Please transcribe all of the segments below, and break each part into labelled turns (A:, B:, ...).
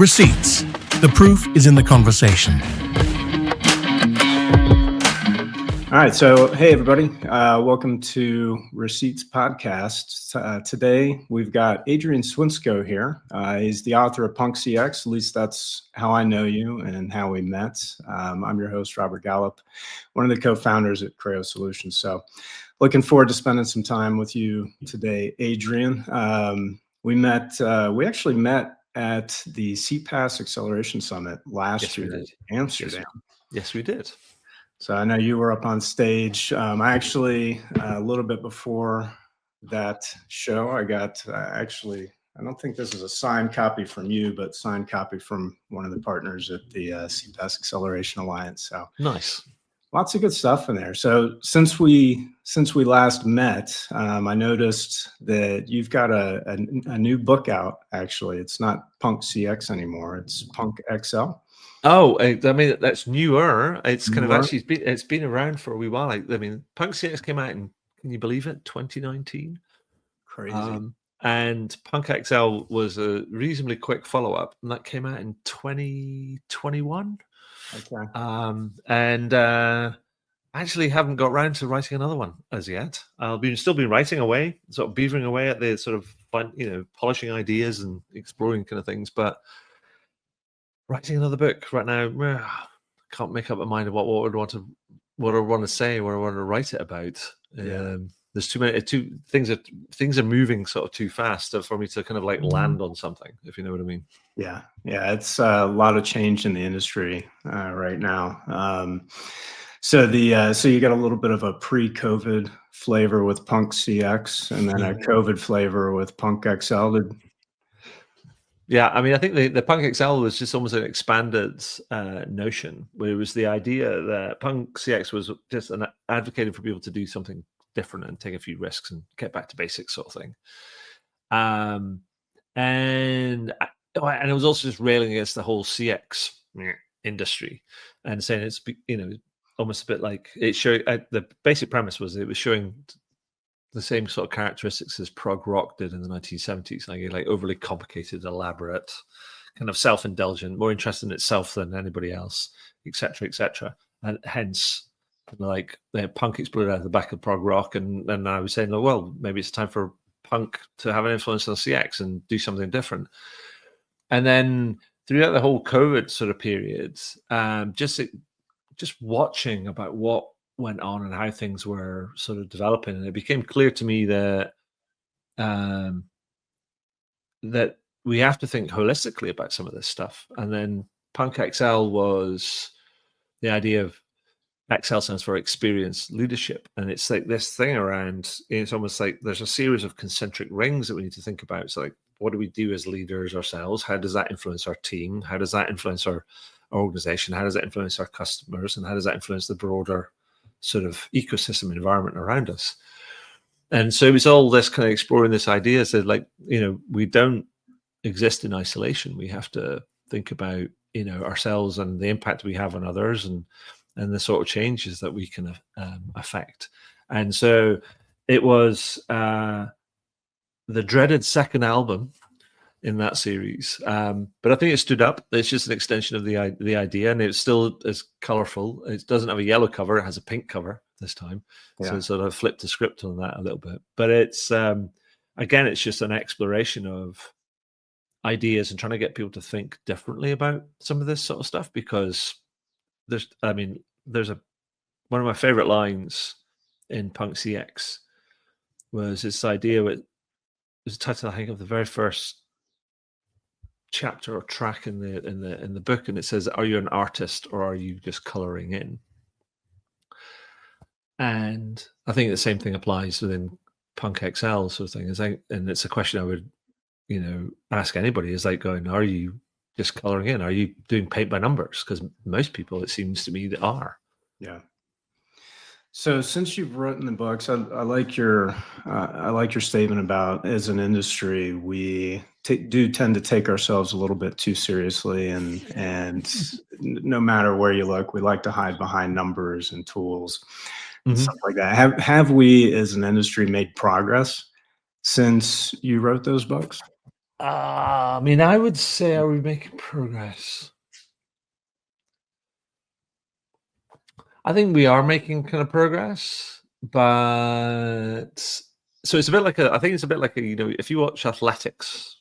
A: Receipts. The proof is in the conversation.
B: All right, so hey everybody, welcome to Receipts Podcast. Today we've got Adrian Swinscoe here. He's the author of Punk CX, at least that's how I know you and how we met. I'm your host, Robert Galop, one of the co-founders at Creo Solutions. So looking forward to spending some time with you today, Adrian. We actually met at the CPAS Acceleration Summit last year in Amsterdam.
C: Yes, we did.
B: So I know you were up on stage. I actually, a little bit before that show, I got I don't think this is a signed copy from you, but signed copy from one of the partners at the CPAS Acceleration Alliance. So
C: nice.
B: Lots of good stuff in there. So since we last met, I noticed that you've got a new book out. Actually, it's not Punk CX anymore. It's Punk XL.
C: Oh, I mean that's newer. It's kind of actually it's been around for a wee while. I mean, Punk CX came out in, can you believe it, 2019?
B: Crazy.
C: And Punk XL was a reasonably quick follow-up, and that came out in 2021.
B: Okay.
C: And actually haven't got around to writing another one as yet. I'll still be writing away, sort of beavering away at the sort of fun, polishing ideas and exploring kind of things, but writing another book right now, I can't make up my mind about what I want to say, what I want to write it about.
B: Yeah.
C: There's too many things are moving sort of too fast for me to kind of like land on something, if you know what I mean.
B: Yeah, it's a lot of change in the industry right now. So you got a little bit of a pre-COVID flavor with Punk CX, and then a COVID flavor with Punk XL.
C: Yeah, I mean, I think the Punk XL was just almost an expanded notion, where it was the idea that Punk CX was just advocating for people to do something different and take a few risks and get back to basics sort of thing. And it was also just railing against the whole CX industry and saying it's, almost a bit like it showed. The basic premise was it was showing the same sort of characteristics as prog rock did in the 1970s, like overly complicated, elaborate, kind of self-indulgent, more interested in itself than anybody else, etc., etc. And hence, like the punk exploded out of the back of prog rock, and I was saying, well, maybe it's time for punk to have an influence on CX and do something different. And then throughout the whole COVID sort of period, just watching about what went on and how things were sort of developing, and it became clear to me that that we have to think holistically about some of this stuff. And then Punk XL was the idea of XL stands for experience leadership, and it's like this thing around. It's almost like there's a series of concentric rings that we need to think about. So, like, what do we do as leaders ourselves? How does that influence our team? How does that influence our organization? How does that influence our customers? And how does that influence the broader sort of ecosystem environment around us? And so it was all this kind of exploring this idea that, like, we don't exist in isolation. We have to think about, ourselves and the impact we have on others, and the sort of changes that we can affect. And so it was the dreaded second album in that series, but I think it stood up. It's just an extension of the idea, and it's still as colorful. It doesn't have a yellow cover; it has a pink cover this time. Yeah. So sort of flipped the script on that a little bit. But it's again, it's just an exploration of ideas and trying to get people to think differently about some of this sort of stuff, because there's one of my favorite lines in Punk CX was this idea with, it was a title, I think, of the very first chapter or track in the book, and it says, "Are you an artist or are you just coloring in?" And I think the same thing applies within Punk XL sort of thing. And it's a question I would, ask anybody, is like going, are you just coloring in? Are you doing paint by numbers? Because most people, it seems to me, that are.
B: Yeah. So since you've written the books, I like your statement about, as an industry, we do tend to take ourselves a little bit too seriously, and no matter where you look, we like to hide behind numbers and tools and stuff like that. Have we, as an industry, made progress since you wrote those books?
C: I mean, I would say, are we making progress? I think we are making kind of progress, but so it's a bit like I think it's a bit like if you watch athletics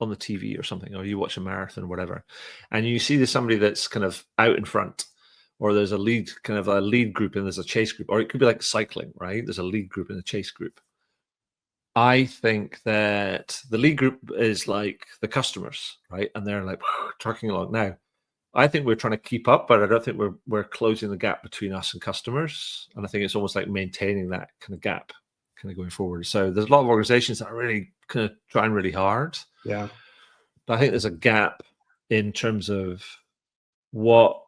C: on the TV or something, or you watch a marathon or whatever, and you see there's somebody that's kind of out in front, or there's a lead group and there's a chase group, or it could be like cycling, right? There's a lead group and a chase group. I think that the lead group is like the customers, right? And they're like trucking along. Now, I think we're trying to keep up, but I don't think we're closing the gap between us and customers. And I think it's almost like maintaining that kind of gap kind of going forward. So there's a lot of organizations that are really kind of trying really hard.
B: Yeah.
C: But I think there's a gap in terms of what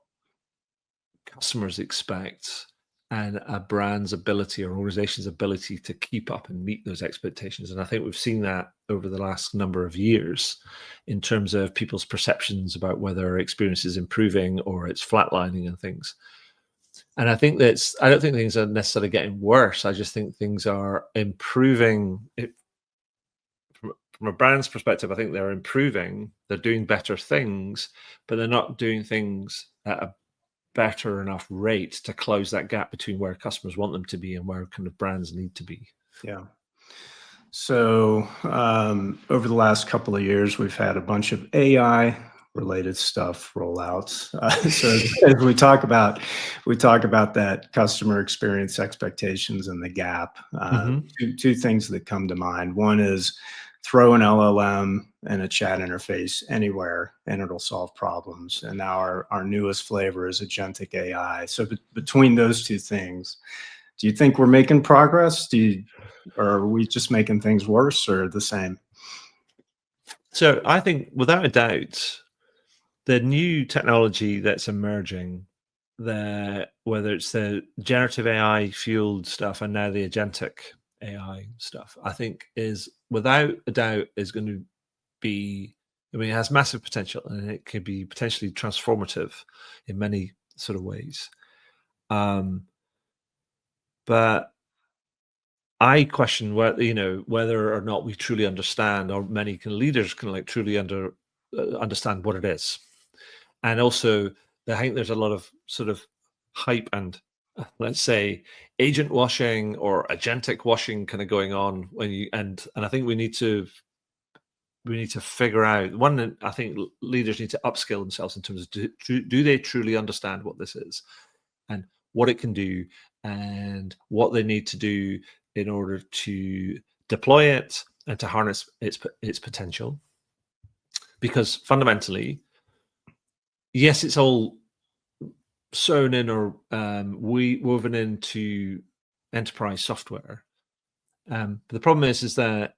C: customers expect and a brand's ability or organization's ability to keep up and meet those expectations. And I think we've seen that over the last number of years in terms of people's perceptions about whether experience is improving or it's flatlining and things. And I think I don't think things are necessarily getting worse. I just think things are improving. From a brand's perspective, I think they're improving. They're doing better things, but they're not doing things at a better enough rate to close that gap between where customers want them to be and where kind of brands need to be.
B: Yeah. So over the last couple of years, we've had a bunch of AI related stuff rollouts. So as we talk about that customer experience expectations and the gap, two things that come to mind. One is throw an LLM and a chat interface anywhere and it'll solve problems. And now our newest flavor is agentic AI. So between those two things, do you think we're making progress? Or are we just making things worse or the same?
C: So I think without a doubt, the new technology that's emerging, whether it's the generative AI fueled stuff and now the agentic AI stuff, I think is without a doubt is going to be, I mean, it has massive potential and it could be potentially transformative in many sort of ways. But I question whether or not we truly understand, or many leaders can like truly understand what it is. And also, I think there's a lot of sort of hype and let's say agent washing or agentic washing kind of going on and I think we need to figure out one. I think leaders need to upskill themselves in terms of do they truly understand what this is and what it can do and what they need to do in order to deploy it and to harness its potential. Because fundamentally, yes, it's all sewn in or woven into enterprise software. But the problem is that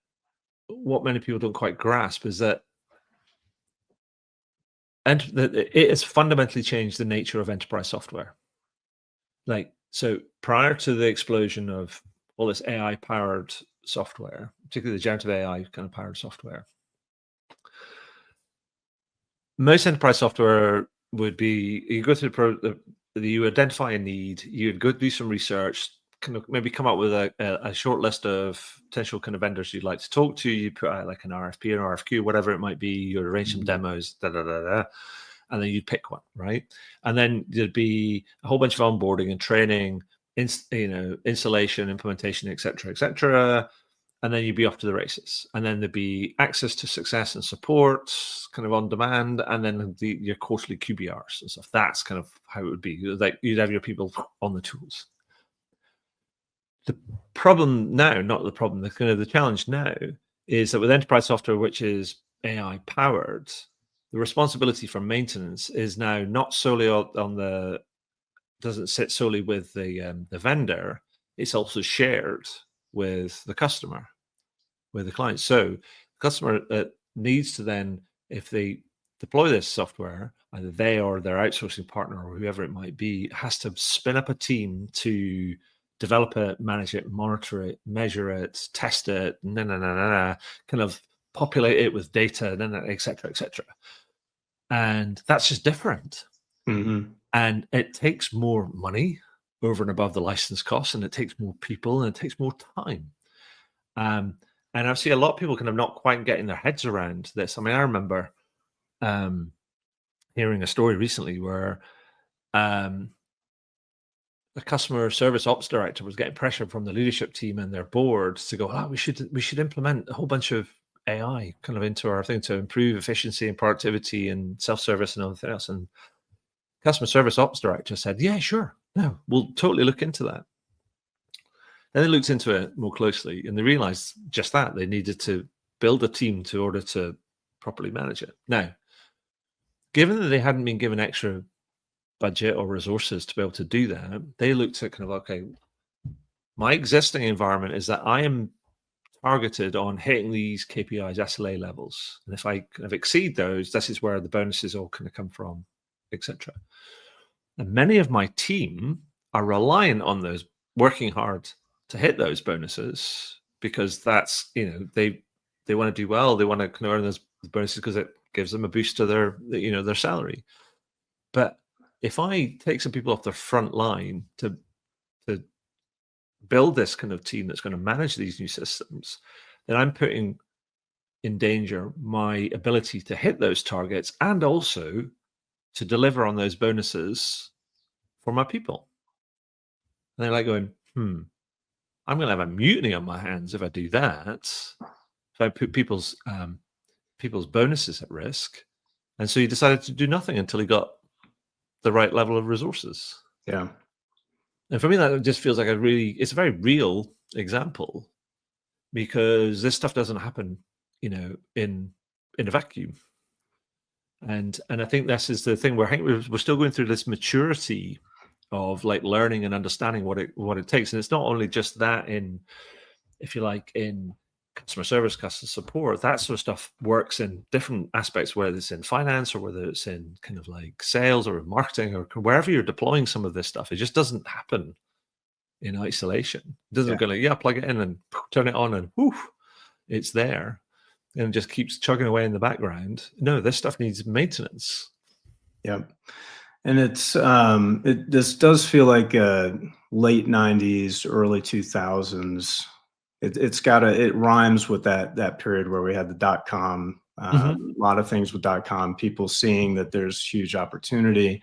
C: what many people don't quite grasp is that it has fundamentally changed the nature of enterprise software. So prior to the explosion of all this AI-powered software, particularly the generative AI kind of powered software, most enterprise software would be you go through you identify a need, you'd go do some research, kind of maybe come up with a short list of potential kind of vendors you'd like to talk to. You put out like an RFP, an RFQ, whatever it might be. You arrange some demos, and then you'd pick one, right? And then there'd be a whole bunch of onboarding and training, installation, implementation, etc. And then you'd be off to the races. And then there'd be access to success and support kind of on demand. And then your quarterly QBRs and stuff. That's kind of how it would be. Like you'd have your people on the tools. The problem now, not the problem, the challenge now is that with enterprise software, which is AI powered, the responsibility for maintenance is now not solely doesn't sit solely with the vendor. It's also shared with the customer, with the client. So the customer needs to then, if they deploy this software, either they or their outsourcing partner or whoever it might be, has to spin up a team to develop it, manage it, monitor it, measure it, test it, kind of populate it with data, etc. And that's just different.
B: Mm-hmm.
C: And it takes more money over and above the license costs, and it takes more people, and it takes more time. And I've seen a lot of people kind of not quite getting their heads around this. I mean, I remember hearing a story recently where a customer service ops director was getting pressure from the leadership team and their board to go, we should implement a whole bunch of AI kind of into our thing to improve efficiency and productivity and self-service and everything else. And customer service ops director said, yeah, sure. No, we'll totally look into that. Then they looked into it more closely and they realized just that they needed to build a team to order to properly manage it. Now, given that they hadn't been given extra budget or resources to be able to do that, they looked at kind of, okay, my existing environment is that I am targeted on hitting these KPIs, SLA levels. And if I kind of exceed those, this is where the bonuses all kind of come from, etc. And many of my team are reliant on those, working hard to hit those bonuses, because that's, they want to do well. They want to kind of earn those bonuses because it gives them a boost to their salary. But if I take some people off the front line to build this kind of team that's going to manage these new systems, then I'm putting in danger my ability to hit those targets and also to deliver on those bonuses for my people. And they're like going, I'm going to have a mutiny on my hands if I do that. If I put people's bonuses at risk. And so he decided to do nothing until he got the right level of resources.
B: Yeah.
C: And for me, that just feels like it's a very real example, because this stuff doesn't happen, in a vacuum. And I think this is the thing where I think we're still going through this maturity of like learning and understanding what it takes. And it's not only just that in, if you like, in customer service, customer support, that sort of stuff works in different aspects, whether it's in finance or whether it's in kind of like sales or marketing or wherever you're deploying some of this stuff. It just doesn't happen in isolation. It doesn't go like, plug it in and turn it on and it's there and it just keeps chugging away in the background. No, this stuff needs maintenance.
B: Yeah. And it's this does feel like late 90s, early 2000s. It rhymes with that period where we had the .com, a lot of things with .com, people seeing that there's huge opportunity,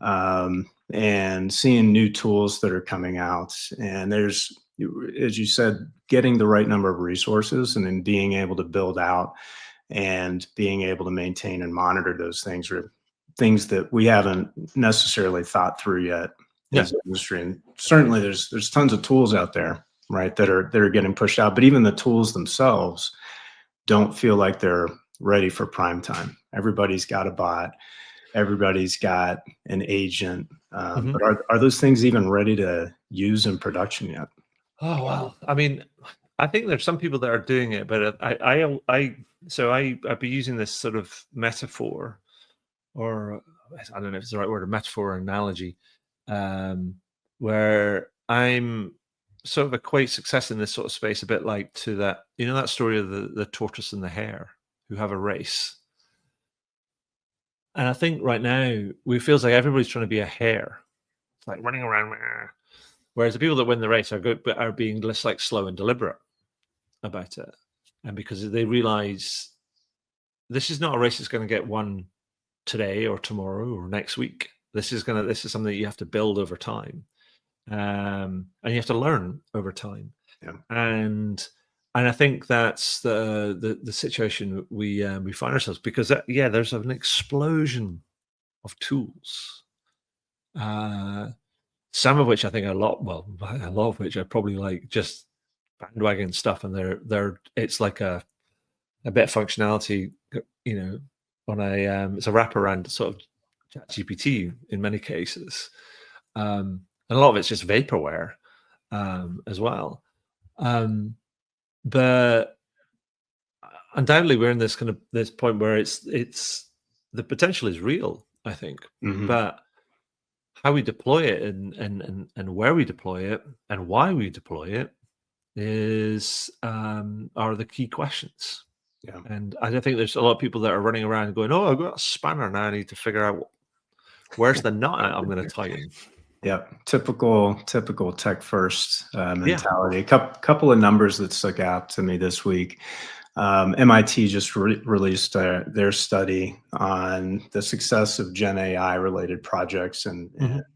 B: and seeing new tools that are coming out. And there's, as you said, getting the right number of resources and then being able to build out and being able to maintain and monitor those things are things that we haven't necessarily thought through yet as an industry. And certainly there's tons of tools out there, right, that are getting pushed out, but even the tools themselves don't feel like they're ready for prime time. Everybody's got a bot, everybody's got an agent, but are those things even ready to use in production yet?
C: Oh, wow. I mean, I think there's some people that are doing it, but I'd be using this sort of metaphor, or I don't know if it's the right word, a metaphor or analogy, where I'm sort of equate success in this sort of space a bit like to that, that story of the tortoise and the hare who have a race. And I think right now it feels like everybody's trying to be a hare. It's like running around. Whereas the people that win the race are good, but are being less like slow and deliberate about it. And because they realize this is not a race that's going to get won today or tomorrow or next week. This is something that you have to build over time. And you have to learn over time.
B: Yeah.
C: And I think that's the situation we find ourselves, because there's an explosion of tools. Some of which I think a lot of which are probably like just bandwagon stuff, and it's like a bit of functionality, on it's a wraparound sort of ChatGPT in many cases. And a lot of it's just vaporware as well. But undoubtedly we're in this kind of this point where it's the potential is real, I think. But how we deploy it and where we deploy it and why we deploy it are the key questions.
B: Yeah.
C: And I don't think there's a lot of people that are running around going, I've got a spanner now, I need to figure out where's the knot I'm going to tie in.
B: Yep. Typical tech first
C: Yeah.
B: mentality. Couple of numbers that stuck out to me this week. MIT just released their study on the success of Gen AI related projects and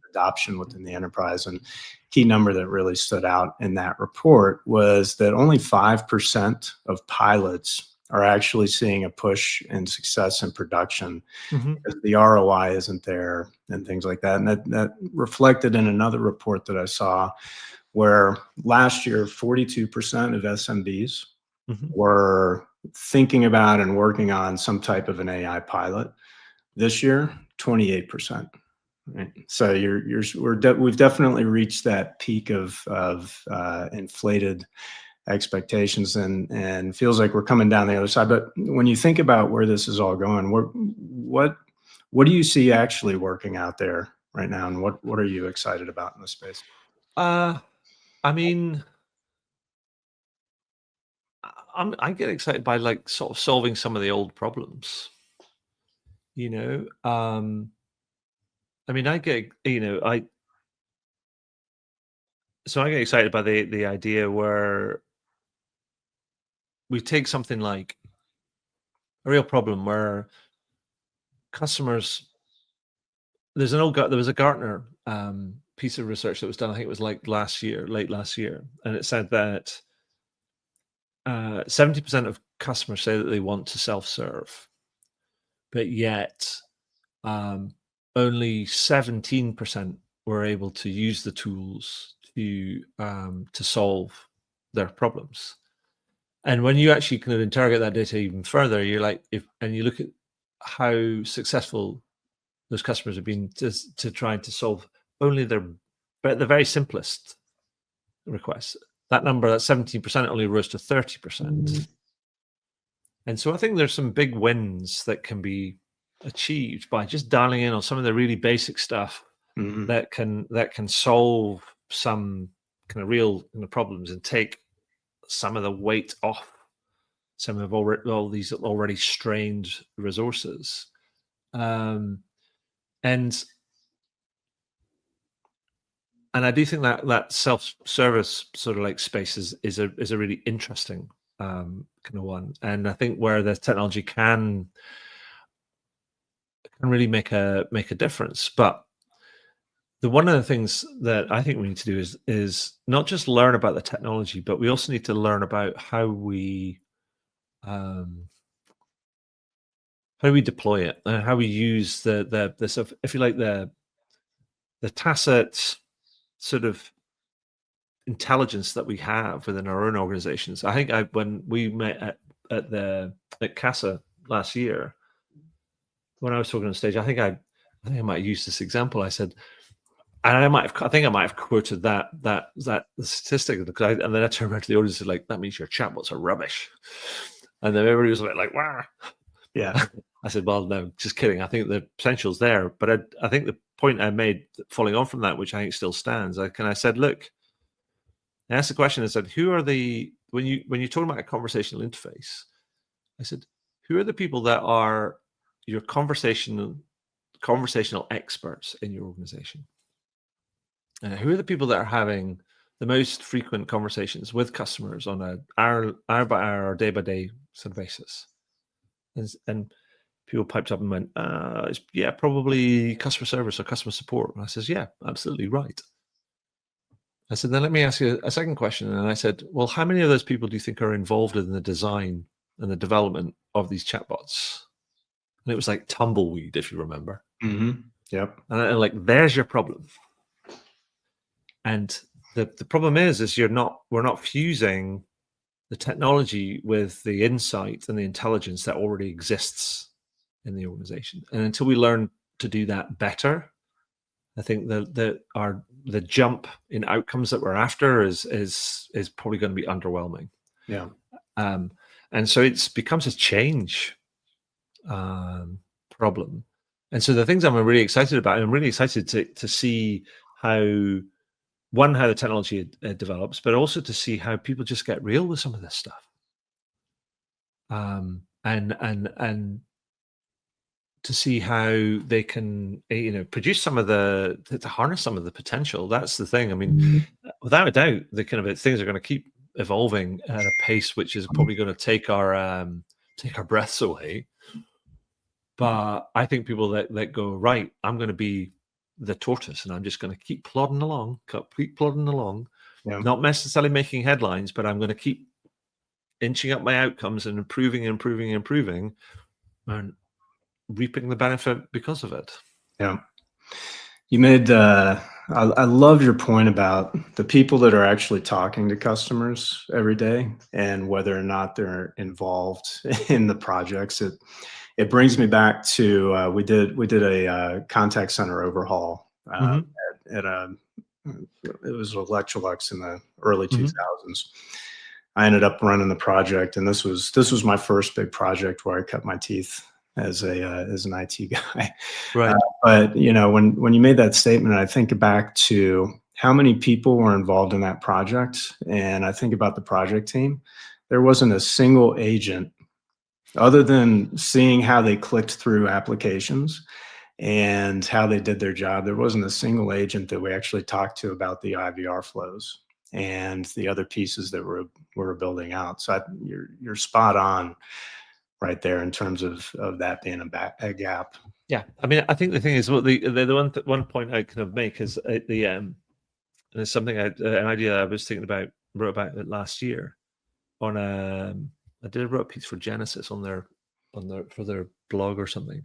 B: adoption within the enterprise. And key number that really stood out in that report was that only 5% of pilots are actually seeing a push and success in production because the ROI isn't there and things like that. And that reflected in another report that I saw where last year, 42% of SMBs were thinking about and working on some type of an AI pilot. This year, 28%. Right. So we've definitely reached that peak of inflated expectations and feels like we're coming down the other side. But when you think about where this is all going, what do you see actually working out there right now, and what are you excited about in this space?
C: I mean, I get excited by like sort of solving some of the old problems. You know, I mean, I get I get excited by the idea where we take something like a real problem where customers. There was a Gartner piece of research that was done. I think it was like late last year, and it said that 70% of customers say that they want to self-serve, but yet only 17% were able to use the tools to solve their problems. And when you actually kind of interrogate that data even further, you're like, and you look at how successful those customers have been to trying to solve only the very simplest requests. That number, that 17%, only rose to 30%. And so I think there's some big wins that can be achieved by just dialing in on some of the really basic stuff that can solve some kind of real problems and take some of the weight off some of all these already strained resources. And I do think that self-service sort of like space is a really interesting kind of one. And I think where the technology can really make a difference. But one of the things that I think we need to do is not just learn about the technology, but we also need to learn about how we deploy it and how we use the sort of, if you like, the tacit sort of intelligence that we have within our own organizations. I think when we met at CASA last year, when I was talking on stage, I think I might have used this example. I said, and I think I might have quoted that statistic, and then I turned around to the audience and said, like, that means your chatbots are rubbish. And then everybody was like, wow.
B: Yeah.
C: I said, well, no, just kidding. I think the potential's there. But I think the point I made following on from that, which I think still stands, I said, look, I asked the question, I said, who are when you're talking about a conversational interface, I said, who are the people that are your conversational experts in your organization? Who are the people that are having the most frequent conversations with customers on a hour by hour, day by day sort of basis? And people piped up and went, yeah, probably customer service or customer support. And I says, yeah, absolutely right. I said, then let me ask you a second question. And I said, well, how many of those people do you think are involved in the design and the development of these chatbots? And it was like tumbleweed, if you remember.
B: Yep.
C: And like, there's your problem. And the problem is we're not fusing the technology with the insight and the intelligence that already exists in the organization. And until we learn to do that better, I think the jump in outcomes that we're after is probably going to be underwhelming.
B: Yeah.
C: And so it becomes a change problem. And so the things I'm really excited about, I'm really excited to see how the technology develops, but also to see how people just get real with some of this stuff. And to see how they can, produce some of to harness some of the potential. That's the thing. I mean, without a doubt, the kind of things are going to keep evolving at a pace which is probably going to take our breaths away. But I think people that go, right, I'm going to be the tortoise, and I'm just going to keep plodding along,
B: Yeah.
C: not necessarily making headlines, but I'm going to keep inching up my outcomes and improving, and reaping the benefit because of it.
B: Yeah. You made I love your point about the people that are actually talking to customers every day and whether or not they're involved in the projects. It brings me back to we did a contact center overhaul at a it was Electrolux in the early 2000s. I ended up running the project, and this was my first big project where I cut my teeth as an IT guy.
C: Right.
B: But when you made that statement, I think back to how many people were involved in that project, and I think about the project team. There wasn't a single agent, other than seeing how they clicked through applications and how they did their job. There wasn't a single agent that we actually talked to about the IVR flows and the other pieces that we're building out. So you're spot on right there in terms of that being a gap.
C: Yeah, I mean, I think the thing is, what the one point I kind of make is and it's something an idea I was thinking about, wrote about it last year on I wrote a piece for Genesis on their for their blog or something.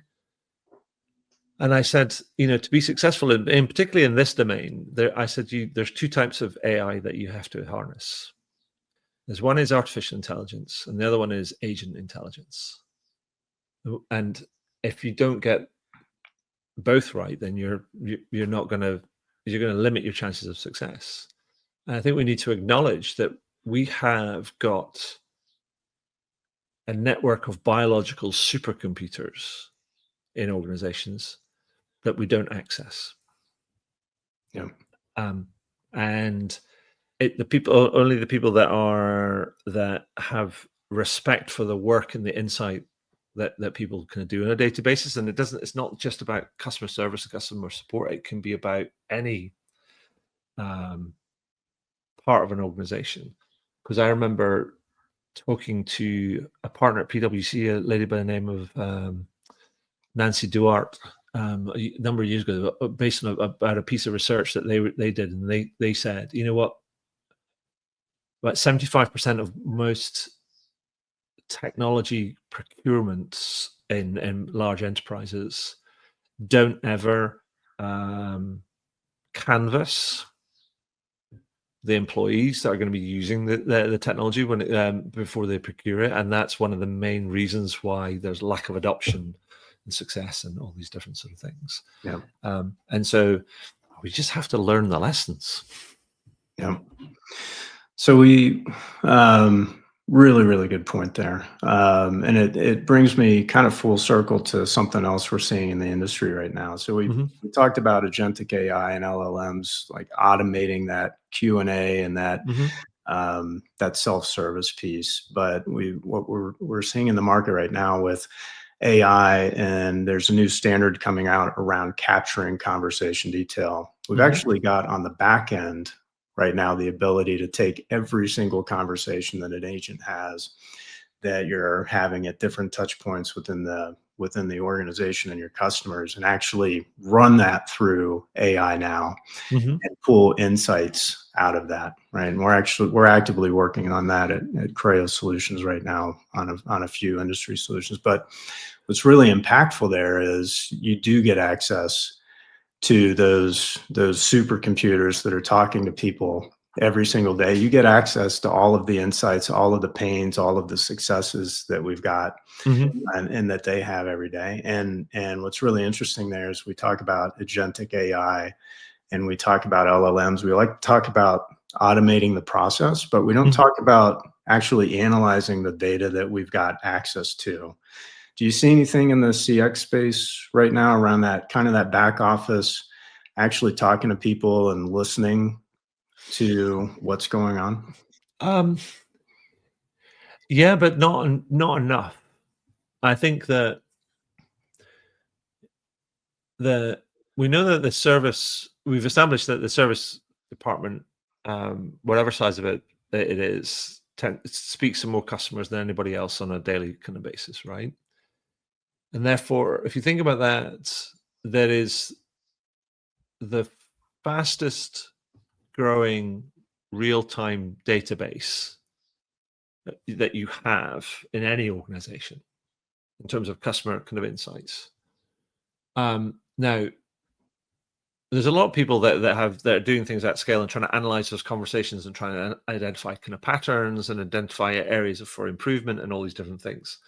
C: And I said, to be successful in particularly in this domain, I said there's two types of AI that you have to harness. There's one is artificial intelligence, and the other one is agent intelligence. And if you don't get both right, then you're going to limit your chances of success. And I think we need to acknowledge that we have got a network of biological supercomputers in organizations that we don't access.
B: Yeah.
C: And only the people that have respect for the work and the insight that people can do on a day-to-day basis. And it's not just about customer service and customer support. It can be about any part of an organization. Because I remember talking to a partner at PwC, a lady by the name of Nancy Duarte, a number of years ago, based on about a piece of research that they did, and they said, you know what, about 75% of most technology procurements in large enterprises don't ever canvas the employees that are going to be using the technology before they procure it, and that's one of the main reasons why there's lack of adoption and success and all these different sort of things.
B: Yeah.
C: And so we just have to learn the lessons.
B: Yeah. So we really, really good point there. And it brings me kind of full circle to something else we're seeing in the industry right now. So we talked about agentic AI and LLMs, like automating that Q&A and that that self-service piece. But what we're seeing in the market right now with AI, and there's a new standard coming out around capturing conversation detail. We've actually got on the back end right now the ability to take every single conversation that an agent has that you're having at different touch points within the organization and your customers, and actually run that through AI now and pull insights out of that, right? And we're actively working on that at Creo Solutions right now on a few industry solutions. But what's really impactful there is you do get access to those supercomputers that are talking to people every single day. You get access to all of the insights, all of the pains, all of the successes that we've got and that they have every day. And what's really interesting there is we talk about agentic AI and we talk about LLMs. We like to talk about automating the process, but we don't talk about actually analyzing the data that we've got access to. Do you see anything in the CX space right now around that kind of that back office, actually talking to people and listening to what's going on?
C: Yeah, but not enough. I think that we know that the service, we've established that the service department, whatever size of it is, speaks to more customers than anybody else on a daily kind of basis, right? And therefore, if you think about that, that is the fastest growing real-time database that you have in any organization in terms of customer kind of insights. Now, there's a lot of people that are doing things at scale and trying to analyze those conversations and trying to identify kind of patterns and identify areas for improvement and all these different things.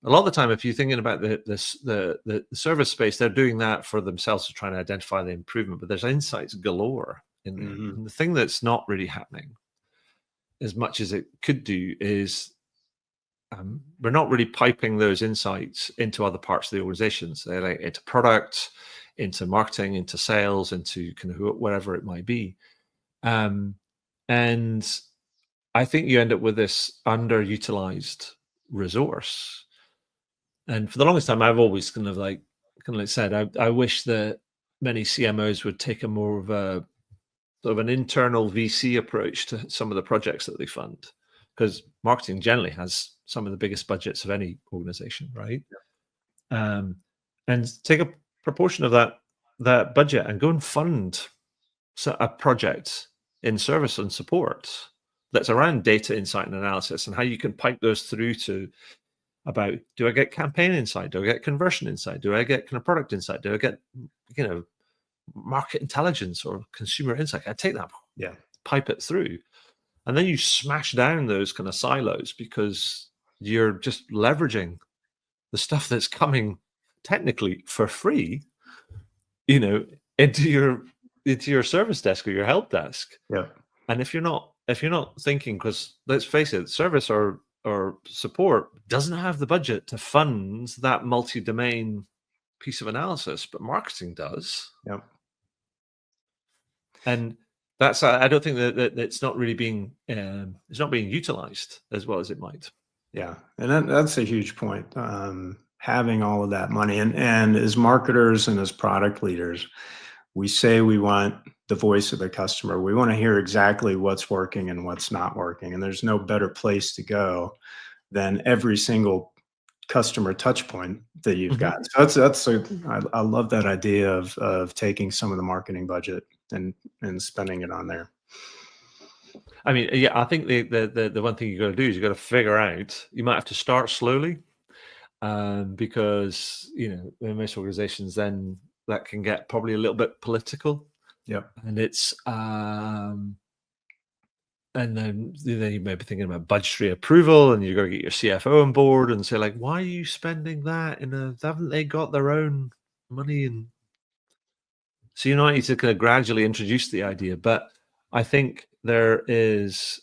C: A lot of the time, if you're thinking about the service space, they're doing that for themselves to try and identify the improvement, but there's insights galore in there.
B: Mm-hmm.
C: And the thing that's not really happening as much as it could do is we're not really piping those insights into other parts of the organizations. They're like into product, into marketing, into sales, into kind of whatever it might be. And I think you end up with this underutilized resource. And for the longest time, I've always kind of like said, I wish that many CMOs would take a more of a sort of an internal VC approach to some of the projects that they fund, because marketing generally has some of the biggest budgets of any organization, right? Yeah. And take a proportion of that budget and go and fund a project in service and support that's around data insight and analysis and how you can pipe those through to about, do I get campaign insight? Do I get conversion insight? Do I get kind of product insight? Do I get, market intelligence or consumer insight? I take that, pipe it through. And then you smash down those kind of silos because you're just leveraging the stuff that's coming technically for free, into your service desk or your help desk.
B: Yeah.
C: And if you're not thinking, because let's face it, service or support doesn't have the budget to fund that multi-domain piece of analysis, but marketing does.
B: Yep.
C: And that's, I don't think that it's not really being it's not being utilized as well as it might.
B: Yeah, and that's a huge point. Having all of that money, and as marketers and as product leaders, we say we want the voice of the customer. We want to hear exactly what's working and what's not working, and there's no better place to go than every single customer touch point that you've got. So I love that idea of taking some of the marketing budget and spending it on there.
C: I mean, yeah, I think the one thing you got to do is you got to figure out. You might have to start slowly, because in most organizations, then that can get probably a little bit political.
B: Yeah,
C: and it's and then you may be thinking about budgetary approval, and you've got to get your CFO on board and say, like, why are you spending that? Haven't they got their own money? And so you need to kind of gradually introduce the idea. But I think there is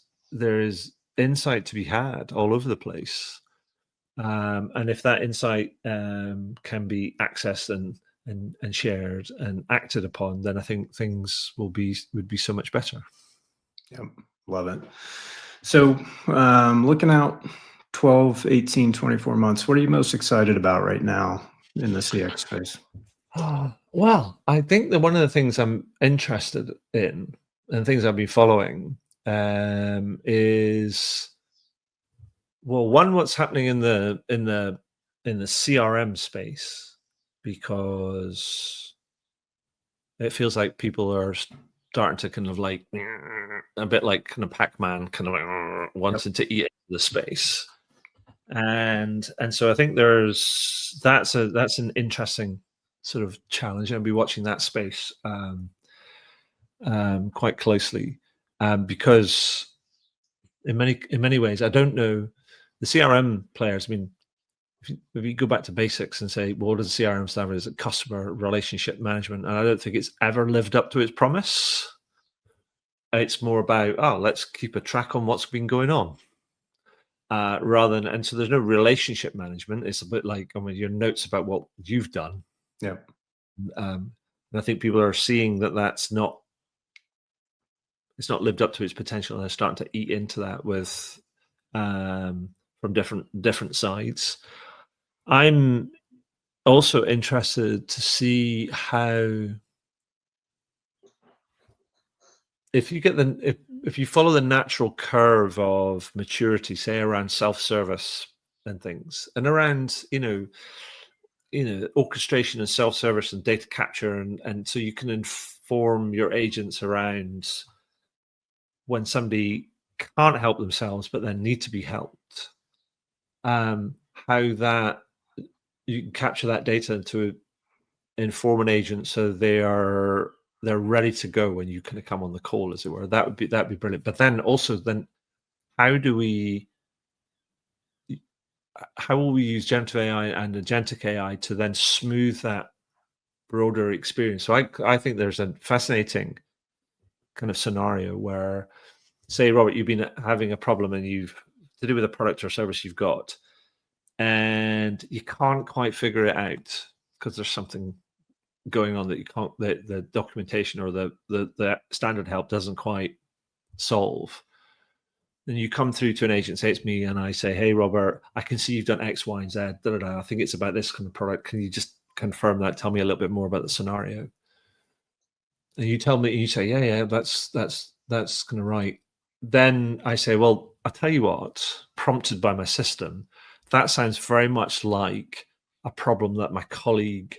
C: insight to be had all over the place, and if that insight can be accessed and shared and acted upon, then I think things would be so much better.
B: Yep. Love it. So looking out 12, 18, 24 months, what are you most excited about right now in the CX space?
C: Well, I think that one of the things I'm interested in and things I've been following is, well, one, what's happening in the CRM space, because it feels like people are starting to kind of like a bit like kind of Pac-Man, kind of like wanting to eat the space, and so I think that's an interesting sort of challenge. I'll be watching that space quite closely, because in many ways, I don't know the CRM players. I mean, if you go back to basics and say, well, what does CRM stand for? Is it customer relationship management? And I don't think it's ever lived up to its promise. It's more about, let's keep a track on what's been going on, rather than, and so there's no relationship management. It's a bit like, your notes about what you've done.
B: Yeah.
C: And I think people are seeing that it's not lived up to its potential, and they're starting to eat into that with from different sides. I'm also interested to see how, if you get if you follow the natural curve of maturity, say around self-service and things, and around orchestration and self-service and data capture, and so you can inform your agents around when somebody can't help themselves but then need to be helped, how that you can capture that data to inform an agent so they're ready to go when you kind of come on the call, as it were. That'd be brilliant. But then also, how do we how will we use generative AI and agentic AI to then smooth that broader experience? So I think there's a fascinating kind of scenario where, say, Robert, you've been having a problem and you've to do with a product or service you've got, and you can't quite figure it out because there's something going on that you can't, the documentation or the standard help doesn't quite solve. Then you come through to an agent, say it's me, and I say, "Hey, Robert, I can see you've done X, Y, and Z. I think it's about this kind of product. Can you just confirm that? Tell me a little bit more about the scenario." And you tell me, and you say, "Yeah, that's kind of right." Then I say, "Well, I'll tell you what." Prompted by my system, that sounds very much like a problem that my colleague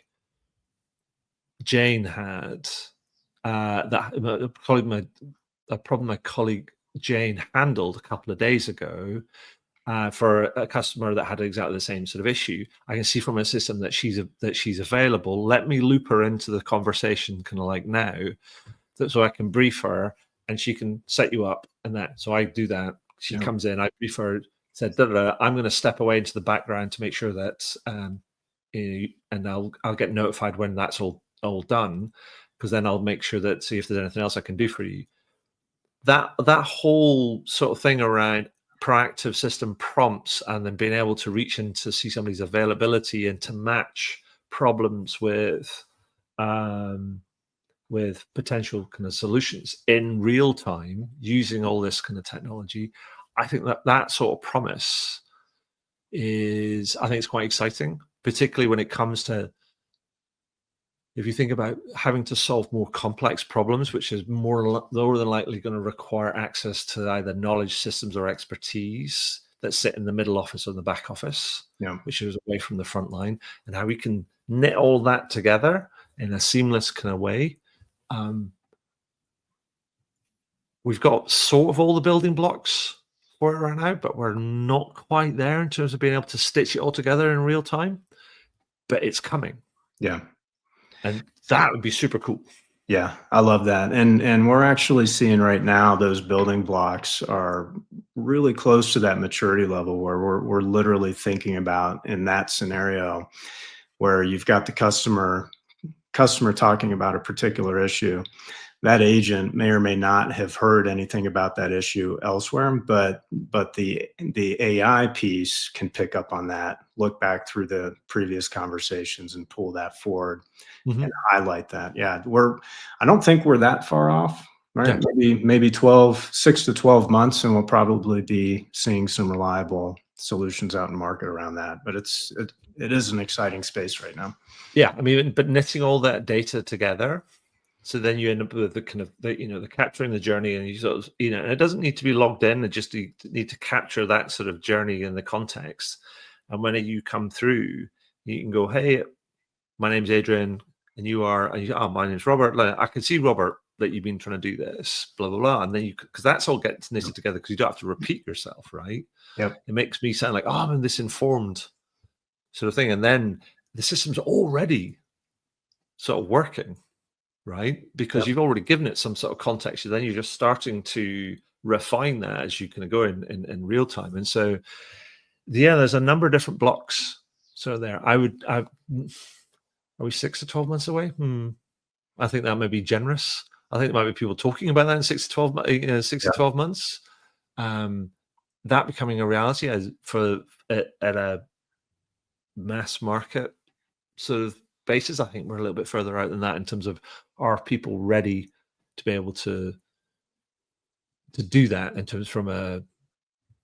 C: Jane had. A problem my colleague Jane handled a couple of days ago for a customer that had exactly the same sort of issue. I can see from a system that she's available. Let me loop her into the conversation, kind of like now, so I can brief her and she can set you up. And that, so I do that. She comes in, I brief her, said, I'm going to step away into the background to make sure that, and I'll get notified when that's all done, because then I'll make sure that, see if there's anything else I can do for you. That whole sort of thing around proactive system prompts and then being able to reach in to see somebody's availability and to match problems with potential kind of solutions in real time using all this kind of technology. I think that sort of promise I think it's quite exciting, particularly when it comes to, if you think about having to solve more complex problems, which is more than likely going to require access to either knowledge systems or expertise that sit in the middle office or the back office, which is away from the front line, and how we can knit all that together in a seamless kind of way. We've got sort of all the building blocks for it right now, but we're not quite there in terms of being able to stitch it all together in real time. But it's coming.
B: Yeah.
C: And that would be super cool.
B: Yeah, I love that. And we're actually seeing right now those building blocks are really close to that maturity level where we're literally thinking about, in that scenario where you've got the customer talking about a particular issue. That agent may or may not have heard anything about that issue elsewhere, but the AI piece can pick up on that, look back through the previous conversations and pull that forward and highlight that. Yeah, I don't think we're that far off, right? Yeah. Maybe 6 to 12 months, and we'll probably be seeing some reliable solutions out in the market around that. But it is an exciting space right now.
C: Yeah, I mean, but knitting all that data together, so then you end up with the kind of the capturing the journey, and you sort of and it doesn't need to be logged in. It just need to capture that sort of journey in the context. And when you come through, you can go, "Hey, my name's Adrian, and oh, my name's Robert. I can see, Robert, that you've been trying to do this, blah blah blah." And then because that's all gets knitted together, because you don't have to repeat yourself, right?
B: Yep.
C: It makes me sound like, I'm in this informed sort of thing, and then the system's already sort of working, right? Because you've already given it some sort of context. Then you're just starting to refine that as you kind of go in real time. And so, there's a number of different blocks. So are we 6 to 12 months away? I think that may be generous. I think there might be people talking about that in 6 to 12, to 12 months. That becoming a reality at a mass market sort of basis. I think we're a little bit further out than that in terms of, are people ready to be able to do that in terms from a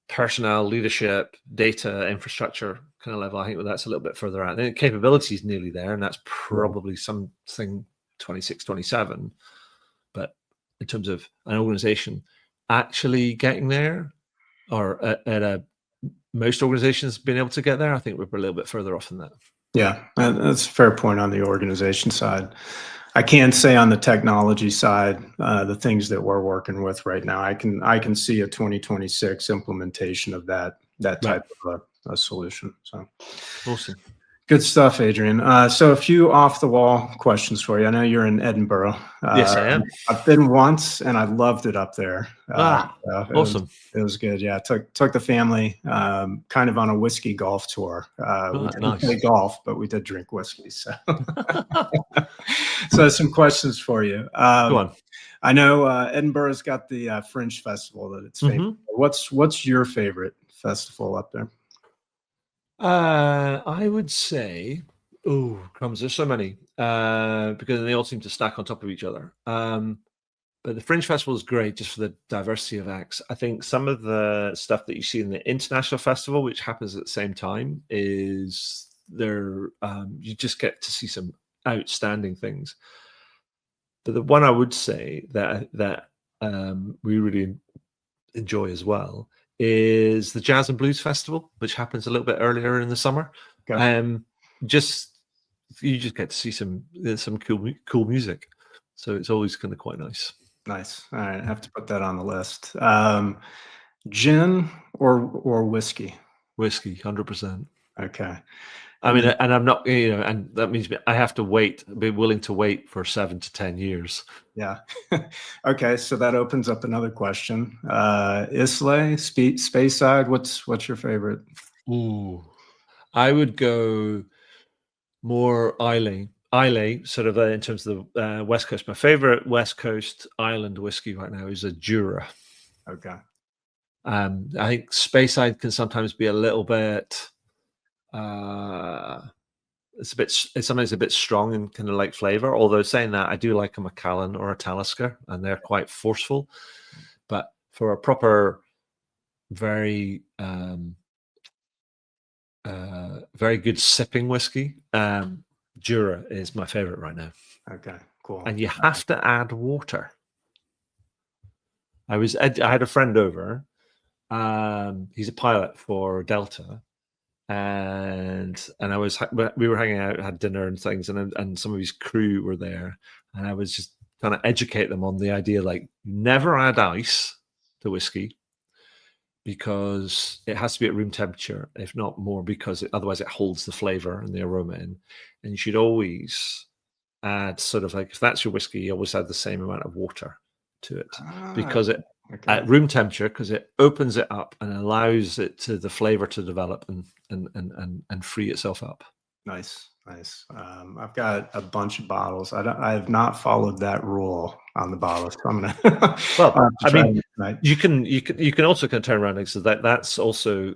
C: personnel, leadership, data, infrastructure kind of level. I think that's a little bit further out. The capability is nearly there, and that's probably something 26, 27. But in terms of an organization actually getting there, or most organizations being able to get there, I think we're a little bit further off than that.
B: Yeah, that's a fair point on the organization side. I can say on the technology side, the things that we're working with right now, I can see a 2026 implementation of that type of a solution. So
C: awesome.
B: Good stuff, Adrian. So a few off-the-wall questions for you. I know you're in Edinburgh.
C: Yes, I am.
B: I've been once, and I loved it up there.
C: Awesome.
B: It was good. Yeah, took the family kind of on a whiskey golf tour. We didn't play golf, but we did drink whiskey. So, so some questions for you.
C: Go on.
B: I know Edinburgh's got the Fringe Festival that it's famous for. What's your favorite festival up there?
C: I would say, crumbs, there's so many, because they all seem to stack on top of each other. But the Fringe Festival is great just for the diversity of acts. I think some of the stuff that you see in the International Festival, which happens at the same time, is there. You just get to see some outstanding things. But the one I would say that we really enjoy as well is the Jazz and Blues Festival, which happens a little bit earlier in the summer. Okay. You just get to see some cool music, so it's always kind of quite nice.
B: Nice. All right, I have to put that on the list. Gin or whiskey?
C: Whiskey, 100%.
B: Okay.
C: I mean, and I'm not, and that means I have to be willing to wait for 7 to 10 years.
B: Yeah. Okay. So that opens up another question. Islay, Speyside, what's your favorite?
C: Ooh, I would go more Islay, sort of in terms of the West Coast. My favorite West Coast island whiskey right now is a Jura.
B: Okay.
C: I think Speyside can sometimes be a little bit, it's sometimes a bit strong and kind of like flavor. Although saying that, I do like a Macallan or a Talisker, and they're quite forceful. But for a proper, very very good sipping whiskey, Jura is my favorite right now.
B: Okay, cool.
C: And you have to add water. I had a friend over. He's a pilot for Delta. And we were hanging out, had dinner and things, and some of his crew were there, and I was just trying to educate them on the idea, like, never add ice to whiskey because it has to be at room temperature, if not more, because otherwise it holds the flavor and the aroma in. And you should always add, sort of like, if that's your whiskey, you always add the same amount of water to it, because at room temperature, because it opens it up and allows the flavor to develop and free itself up.
B: Nice. I've got a bunch of bottles. I have not followed that rule on the bottles. So I'm gonna.
C: Well, I mean, you can also kind of turn around and say that's also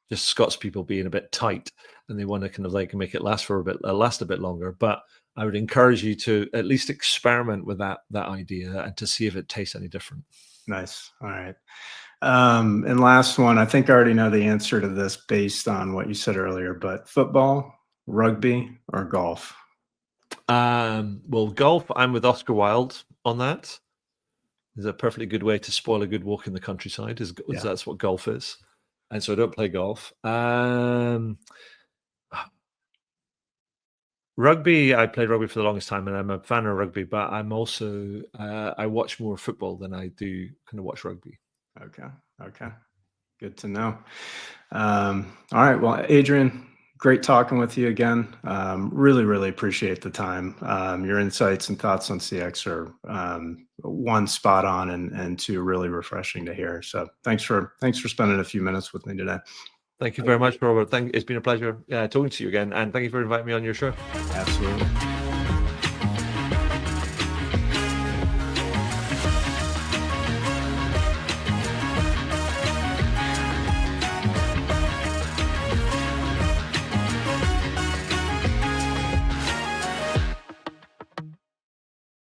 C: just Scots people being a bit tight, and they want to kind of like make it last a bit longer. But I would encourage you to at least experiment with that idea and to see if it tastes any different.
B: Nice. All right. And last one, I think I already know the answer to this based on what you said earlier, but football, rugby, or golf?
C: Well, golf, I'm with Oscar Wilde on that. It's a perfectly good way to spoil a good walk in the countryside. That's what golf is. And so I don't play golf. Rugby, I played rugby for the longest time, and I'm a fan of rugby, but I'm also, I watch more football than I do kind of watch rugby.
B: Okay. Good to know. All right. Well, Adrian, great talking with you again. Really, really appreciate the time. Your insights and thoughts on CX are one, spot on, and two, really refreshing to hear. So thanks for spending a few minutes with me today.
C: Thank you very much, Robert. It's been a pleasure talking to you again, and thank you for inviting me on your show.
B: Absolutely.